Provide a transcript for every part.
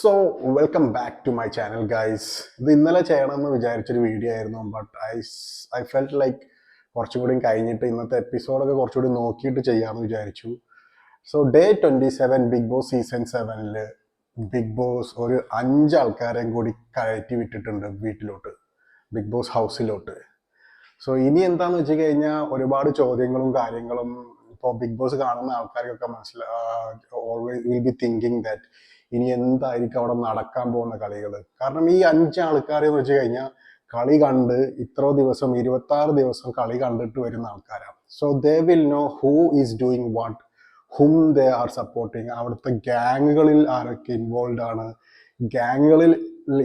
So welcome back to my channel guys. ഇത് ഇന്നലെ ചെയ്യണമെന്ന് വിചാരിച്ചൊരു വീഡിയോ ആയിരുന്നു, ബട്ട് ഐ ഫെൽറ്റ് ലൈക്ക് കുറച്ചും കൂടി കഴിഞ്ഞിട്ട് ഇന്നത്തെ എപ്പിസോഡൊക്കെ കുറച്ചുകൂടി നോക്കിയിട്ട് ചെയ്യാമെന്ന് വിചാരിച്ചു. So day 27 Bigg Boss season 7 Bigg Boss ഒരു 5 ആൾക്കാരെയും കൂടി കയറ്റി വിട്ടിട്ടുണ്ട് വീട്ടിലോട്ട്, ബിഗ് ബോസ് ഹൗസിലോട്ട്. സോ ഇനി എന്താന്ന് വെച്ച് കഴിഞ്ഞാൽ ഒരുപാട് ചോദ്യങ്ങളും കാര്യങ്ങളും ഇപ്പോൾ ബിഗ് ബോസ് കാണുന്ന ആൾക്കാർക്കൊക്കെ always will be thinking that ഇനി എന്തായിരിക്കും അവിടെ നടക്കാൻ പോകുന്ന കളികൾ. കാരണം ഈ 5 ആൾക്കാർ എന്ന് വെച്ച് കഴിഞ്ഞാൽ കളി കണ്ട് ഇത്ര ദിവസം 26 ദിവസം കളി കണ്ടിട്ട് വരുന്ന ആൾക്കാരാണ്. So they will know who is doing what, hmm they are supporting. അവിടുത്തെ ഗ്യാങ്ങുകളിൽ ആരൊക്കെ ഇൻവോൾവ് ആണ്, ഗ്യാങ്ങുകളിൽ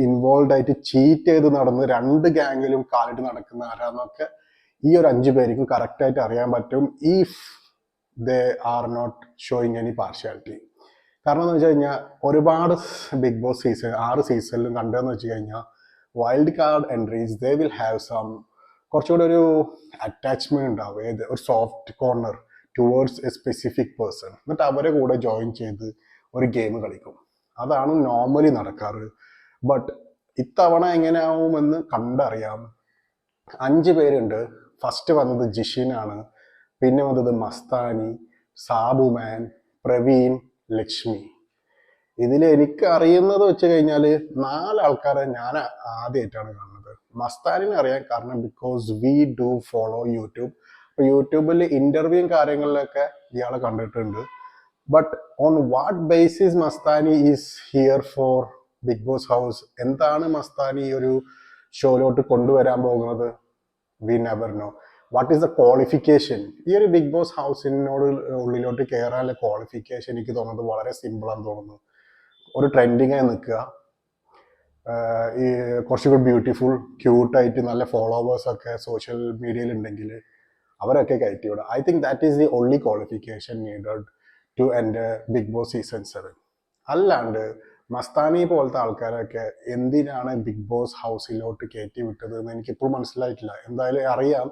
ഇൻവോൾവ് ആയിട്ട് ചീറ്റ് ചെയ്ത് നടന്ന് 2 ഗ്യാങ്ങിലും കാലിട്ട് നടക്കുന്ന ആരാന്നൊക്കെ ഈ ഒരു 5 പേർക്കും കറക്റ്റായിട്ട് അറിയാൻ പറ്റും if they are not showing any partiality. കാരണം എന്ന് വെച്ച് കഴിഞ്ഞാൽ ഒരുപാട് ബിഗ് ബോസ് സീസൺ 6 സീസണിലും കണ്ടതെന്ന് വെച്ച് കഴിഞ്ഞാൽ wild card entries they will have some കുറച്ചുകൂടി ഒരു അറ്റാച്ച്മെന്റ് ഉണ്ടാവും, ഒരു soft corner towards a specific person. എന്നിട്ട് അവരെ കൂടെ ജോയിൻ ചെയ്ത് ഒരു ഗെയിം കളിക്കും. അതാണ് നോർമലി നടക്കാറ്. ബട്ട് ഇത്തവണ എങ്ങനെയാവുമെന്ന് കണ്ടറിയാം. 5 പേരുണ്ട്. ഫസ്റ്റ് വന്നത് ജിഷിനാണ്, പിന്നെ വന്നത് മസ്താനി, സാബുമാൻ, പ്രവീൺ, ലക്ഷ്മി. ഇതിൽ എനിക്ക് അറിയുന്നത് വെച്ച് കഴിഞ്ഞാൽ 4 ആൾക്കാരെ ഞാൻ ആദ്യമായിട്ടാണ് കാണുന്നത്. മസ്താനിനെ അറിയാം, കാരണം because we do follow YouTube. അപ്പൊ യൂട്യൂബിൽ ഇന്റർവ്യൂവും കാര്യങ്ങളിലൊക്കെ ഇയാളെ കണ്ടിട്ടുണ്ട്. But on what basis Mastani is here for Bigg Boss house, എന്താണ് മസ്താനി ഈ ഒരു ഷോയിലോട്ട് കൊണ്ടുവരാൻ പോകുന്നത്, we never know. What is the qualification? ഈ ഒരു ബിഗ് ബോസ് ഹൗസിനോട് ഉള്ളിലോട്ട് കയറാനുള്ള ക്വാളിഫിക്കേഷൻ എനിക്ക് തോന്നുന്നത് വളരെ സിമ്പിളാന്ന് തോന്നുന്നു. ഒരു ട്രെൻഡിങ് ആയി നിൽക്കുക, ഈ കുറച്ചുകൂടി ബ്യൂട്ടിഫുൾ ക്യൂട്ടായിട്ട് നല്ല ഫോളോവേഴ്സ് ഒക്കെ സോഷ്യൽ മീഡിയയിൽ ഉണ്ടെങ്കിൽ അവരൊക്കെ കയറ്റി വിടുക. I think that is the only qualification needed to എൻ്റെ ബിഗ് ബോസ് സീസൺ 7. അല്ലാണ്ട് മസ്താനി പോലത്തെ ആൾക്കാരൊക്കെ എന്തിനാണ് ബിഗ് ബോസ് ഹൗസിലോട്ട് കയറ്റി വിട്ടത് എന്ന് എനിക്കിപ്പോൾ മനസ്സിലായിട്ടില്ല. എന്തായാലും അറിയാം.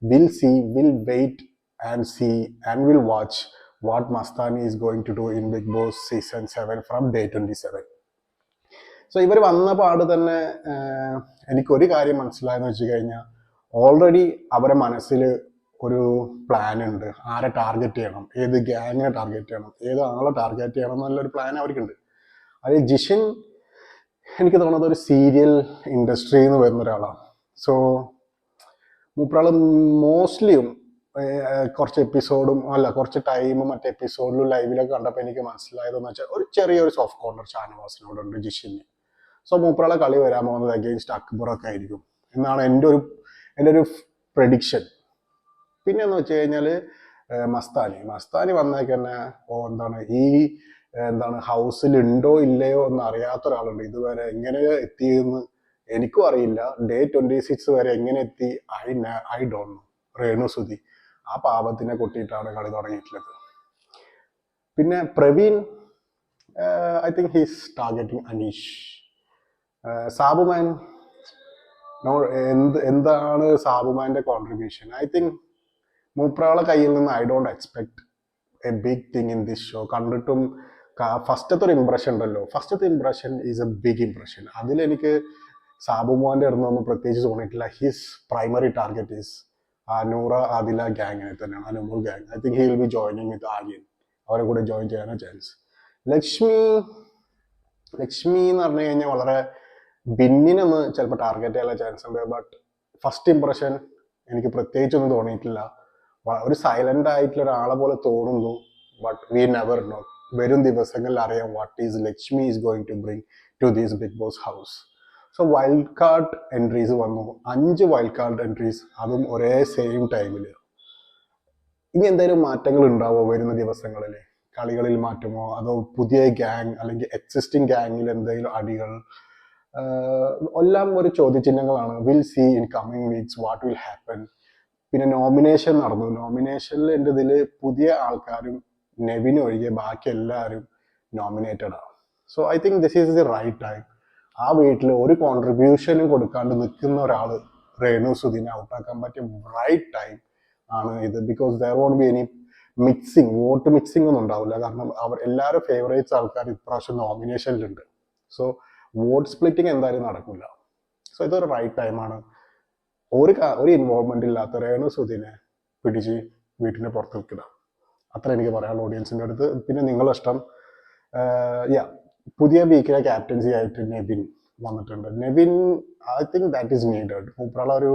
Will see, will wait and see and will watch what Mastani is going to do in Big Boss season 7 from day 27. So ഇവർ വന്ന പാട് തന്നെ എനിക്കൊരു കാര്യം മനസ്സിലായെന്ന് വെച്ച് കഴിഞ്ഞാൽ ഓൾറെഡി അവരെ മനസ്സിൽ ഒരു പ്ലാൻ ഉണ്ട്. ആരെ ടാർഗറ്റ് ചെയ്യണം, ഏത് ഗ്യാങ്ങിനെ ടാർഗറ്റ് ചെയ്യണം, ഏത് ആളെ ടാർഗറ്റ് ചെയ്യണം എന്നുള്ളൊരു പ്ലാൻ അവർക്കുണ്ട്. അത് ജിഷിൻ എനിക്ക് തോന്നുന്നത് ഒരു സീരിയൽ ഇൻഡസ്ട്രിയിൽ നിന്ന് വരുന്ന ഒരാളാണ്. സോ മൂപ്പരാള് മോസ്റ്റ്ലിയും കുറച്ച് എപ്പിസോഡും കുറച്ച് ടൈമും മറ്റേ എപ്പിസോഡിലും ലൈവിലൊക്കെ കണ്ടപ്പോൾ എനിക്ക് മനസ്സിലായതെന്ന് വെച്ചാൽ ഒരു ചെറിയൊരു സോഫ്റ്റ് കോർണർ ഷാനവാസിനോടുണ്ട് ജിഷിന്. സോ മൂപ്പരാളെ കളി വരാൻ പോകുന്നത് അഗെയിൻസ്റ്റ് അക്ബറൊക്കെ ആയിരിക്കും എന്നാണ് എൻ്റെ ഒരു പ്രഡിക്ഷൻ. പിന്നെ എന്ന് വെച്ച് കഴിഞ്ഞാൽ മസ്താനി വന്നേക്ക് തന്നെ എന്താണ് ഹൗസിൽ ഉണ്ടോ ഇല്ലയോ എന്ന് അറിയാത്ത ഒരാളുണ്ട്. ഇതുവരെ എങ്ങനെ എത്തിയെന്ന് എനിക്കും അറിയില്ല. ഡേ 26 വരെ എങ്ങനെ എത്തി ഐ ഡോണ്ട് നോ. രേണുസുതി ആ പാപത്തിനെ കൊട്ടിയിട്ടാണ് കളി തുടങ്ങിയിട്ടുള്ളത്. പിന്നെ Praveen, I think he's targeting Aneesh. Sabumon, എന്താണ് സാബുമാന്റെ കോൺട്രിബ്യൂഷൻ? ഐ തിങ്ക് മൂപ്പരാളെ കയ്യിൽ നിന്ന് I don't expect a big thing in this show. കണ്ടിട്ടും ഫസ്റ്റത്തെ ഒരു ഇംപ്രഷൻ ഉണ്ടല്ലോ, ഫസ്റ്റത്തെ impression is a big impression. അതിലെനിക്ക് സാബുമോന്റെ അടുത്തൊന്നും പ്രത്യേകിച്ച് തോന്നിയിട്ടില്ല. His primary target is Noora Adila ഗ്യാങ്ങിനെ തന്നെയാണ്, Anumol gang. I think he will be joining with Aryan. അവരെ കൂടെ ജോയിൻ ചെയ്യാനോ ചാൻസ്. ലക്ഷ്മി എന്ന് പറഞ്ഞു കഴിഞ്ഞാൽ വളരെ ബിന്നിനൊന്ന് ചിലപ്പോൾ ടാർഗറ്റ് ചെയ്യാനുള്ള ചാൻസ് ഉണ്ട്. ബട്ട് ഫസ്റ്റ് ഇംപ്രഷൻ എനിക്ക് പ്രത്യേകിച്ചൊന്നും തോന്നിയിട്ടില്ല. ഒരു സൈലന്റ് ആയിട്ടുള്ള ഒരാളെ പോലെ തോന്നുന്നു. But we never know. വരും ദിവസങ്ങളിൽ അറിയാം what is Lakshmi is going to bring to this Bigg Boss house. So wild card entries വന്നു, 5 വൈൽഡ് കാർഡ് എൻട്രീസ്, അതും ഒരേ സെയിം ടൈമിൽ. ഇനി എന്തെങ്കിലും മാറ്റങ്ങൾ ഉണ്ടാവോ വരുന്ന ദിവസങ്ങളിൽ? കളികളിൽ മാറ്റുമോ, അതോ പുതിയ ഗ്യാങ് അല്ലെങ്കിൽ എക്സിസ്റ്റിംഗ് ഗ്യാങ്ങിൽ എന്തെങ്കിലും അടികൾ? എല്ലാം ഒരു ചോദ്യചിഹ്നങ്ങളാണ്. Will see in coming weeks what will happen. പിന്നെ നോമിനേഷൻ നടന്നു. നോമിനേഷനിൽ എൻ്റെ ഇതിൽ പുതിയ ആൾക്കാരും നെവിനും ഒഴികെ ബാക്കി എല്ലാവരും നോമിനേറ്റഡ് ആണ്. So I think this is the right time. ആ വീട്ടിൽ ഒരു കോൺട്രിബ്യൂഷനും കൊടുക്കാണ്ട് നിൽക്കുന്ന ഒരാൾ രേണുസുതിനെ ഔട്ടാക്കാൻ പറ്റിയ റൈറ്റ് ടൈം ആണ് ഇത്. Because there won't be any vote mixing ഒന്നും ഉണ്ടാവില്ല. കാരണം എല്ലാവരും ഫേവറേറ്റ്സ് ആൾക്കാർ ഇപ്രാവശ്യം നോമിനേഷനിലുണ്ട്. സോ വോട്ട് സ്പ്ലിറ്റിംഗ് എന്തായാലും നടക്കില്ല. സോ ഇതൊരു റൈറ്റ് ടൈമാണ്. ഒരു ഇൻവോൾവ്മെന്റ് ഇല്ലാത്ത രേണു സുധീനെ പിടിച്ച് വീട്ടിന് പുറത്ത് വെക്കുക. അത്ര എനിക്ക് പറയാനുള്ള ഓഡിയൻസിൻ്റെ അടുത്ത്. പിന്നെ നിങ്ങളുടെ ഇഷ്ടം. യാ, പുതിയ വീക്കിലെ ക്യാപ്റ്റൻസി ആയിട്ട് നെവിൻ വന്നിട്ടുണ്ട്. Nevin, I think that is needed. മൂപ്പറുള്ള ഒരു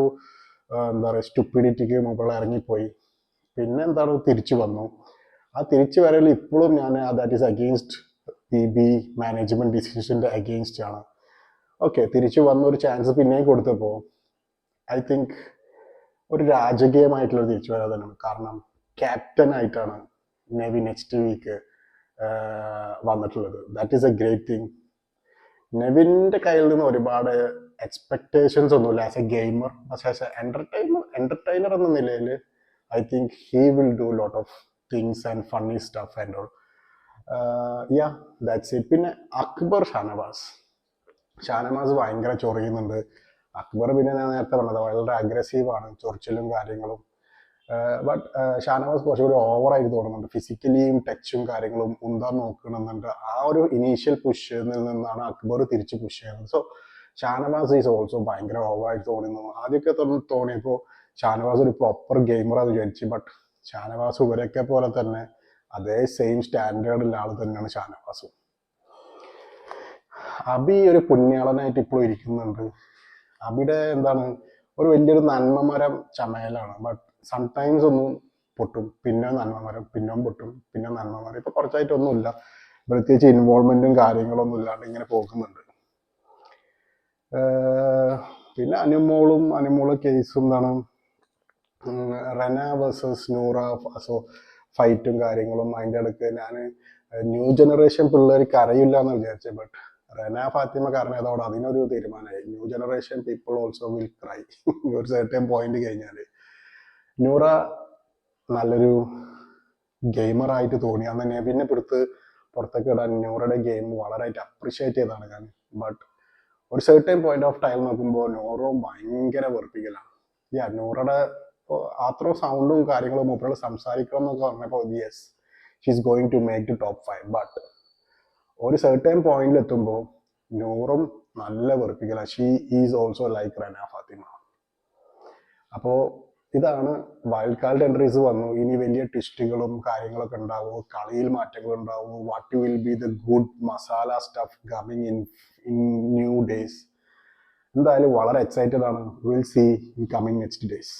എന്താ പറയുക, സ്റ്റുപ്പിഡിറ്റിക്ക് മൂപ്പറുള്ള ഇറങ്ങിപ്പോയി. പിന്നെ എന്താണ്, തിരിച്ചു വന്നു. ആ തിരിച്ചു വരൽ ഇപ്പോഴും ഞാൻ ദാറ്റ് ഈസ് അഗെയിൻസ്റ്റ് ബി മാനേജ്മെന്റ് ഡിസിഷൻ്റെ അഗെയിൻസ്റ്റ് ആണ്. ഓക്കെ, തിരിച്ചു വന്ന ഒരു ചാൻസ് പിന്നെയും കൊടുത്തപ്പോൾ ഐ തിങ്ക് ഒരു രാജകീയമായിട്ടുള്ള തിരിച്ചു വരാൻ തന്നെയാണ്. കാരണം ക്യാപ്റ്റൻ ആയിട്ടാണ് നെവി നെക്സ്റ്റ് വീക്ക് വന്നിട്ടുള്ളത്. That is a great thing. നെവിൻ്റെ കയ്യിൽ നിന്ന് ഒരുപാട് എക്സ്പെക്ടേഷൻസ് ഒന്നുമില്ല ആസ് എ ഗെയിമർ, പക്ഷേ ആസ് എ എന്റർടൈനർ എന്ന നിലയിൽ I think he will do lot of things and funny stuff and all. Ya, that's it. പിന്നെ അക്ബർ ഷാനവാസ് ഭയങ്കര ചൊറിയുന്നുണ്ട്. അക്ബർ പിന്നെ ഞാൻ നേരത്തെ പറഞ്ഞത് വളരെ അഗ്രസീവാണ്, ചൊറിച്ചിലും കാര്യങ്ങളും. ബട്ട് ഷാനവാസ് കുറച്ചുകൂടി ഓവറായിട്ട് തോന്നുന്നുണ്ട്. ഫിസിക്കലിയും ടച്ചും കാര്യങ്ങളും ഉന്താൻ നോക്കണമെന്നുണ്ട്. ആ ഒരു ഇനീഷ്യൽ പുഷിൽ നിന്നാണ് അക്ബർ തിരിച്ച് പുഷ് ചെയ്യുന്നത്. സോ ഷാനവാസ് ഈസ് ഓൾസോ ഭയങ്കര ഓവറായിട്ട് തോന്നുന്നു. ആദ്യമൊക്കെ തോന്നിയപ്പോൾ ഷാനവാസ് ഒരു പ്രോപ്പർ ഗെയിമറാന്ന് വിചാരിച്ചു. ബട്ട് ഷാനവാസ് ഇവരൊക്കെ പോലെ തന്നെ അതേ സെയിം സ്റ്റാൻഡേർഡുള്ള ആൾ തന്നെയാണ് ഷാനവാസും. അബി ഒരു പുണ്യാളനായിട്ട് ഇപ്പോൾ ഇരിക്കുന്നുണ്ട്. അബിയുടെ എന്താണ്, ഒരു വലിയൊരു നന്മമരം ചമയലാണ്. ബട്ട് സംടൈംസ് ഒന്നും പൊട്ടും, പിന്നെ നന്മമരം, പിന്നെയും പൊട്ടും, പിന്നെ നന്മമരം. ഇപ്പൊ കുറച്ചായിട്ടൊന്നുമില്ല, പ്രത്യേകിച്ച് ഇൻവോൾവ്മെന്റും കാര്യങ്ങളൊന്നും ഇല്ലാണ്ട് ഇങ്ങനെ പോകുന്നുണ്ട്. പിന്നെ അനുമോള് കേസും എന്താണ്, റെന വേഴ്സസ് നൂറ, സോ ഫൈറ്റും കാര്യങ്ങളും. അതിൻ്റെ ഇടയ്ക്ക് ഞാൻ ന്യൂ ജനറേഷൻ പിള്ളേർക്ക് അറിയില്ല എന്ന് വിചാരിച്ചത്. ബട്ട് റെന ഫാത്തിമ കാരണം അതോടെ അതിനൊരു തീരുമാനമായി. New generation people also will cry ഒരു സെർട്ടൻ പോയിന്റ് കഴിഞ്ഞാൽ. നൂറ നല്ലൊരു ഗെയിമറായിട്ട് തോന്നി. അന്ന് നെവിനെ പുറത്തേക്ക് ഇടാൻ നൂറയുടെ ഗെയിം വളരെയായിട്ട് അപ്രിഷ്യേറ്റ് ചെയ്താണ് ഞാൻ. ബട്ട് ഒരു സെർട്ടൻ പോയിന്റ് ഓഫ് ടൈം നോക്കുമ്പോൾ നൂറോ ഭയങ്കര വെറുപ്പിക്കലാണ്. നൂറയുടെ അത്ര സൗണ്ടും കാര്യങ്ങളും മൂപ്പരോട് സംസാരിക്കണം എന്നൊക്കെ പറഞ്ഞപ്പോൾ yes, she's going to make the top 5. But ഒരു സെർട്ടൻ പോയിന്റിൽ എത്തുമ്പോൾ നൂറും നല്ല വെറുപ്പിക്കലാണ്. She is also like Rena Fathima. അപ്പോൾ ഇതാണ് വൈൽഡ് കാർഡ് എൻട്രീസ് വന്നു. ഇനി വലിയ ട്വിസ്റ്റുകളും കാര്യങ്ങളൊക്കെ ഉണ്ടാവും, കളിയിൽ മാറ്റങ്ങൾ ഉണ്ടാവും. What will be the good masala stuff coming in new days. എന്തായാലും വളരെ എക്സൈറ്റഡ് ആണ്. Will see in coming next days.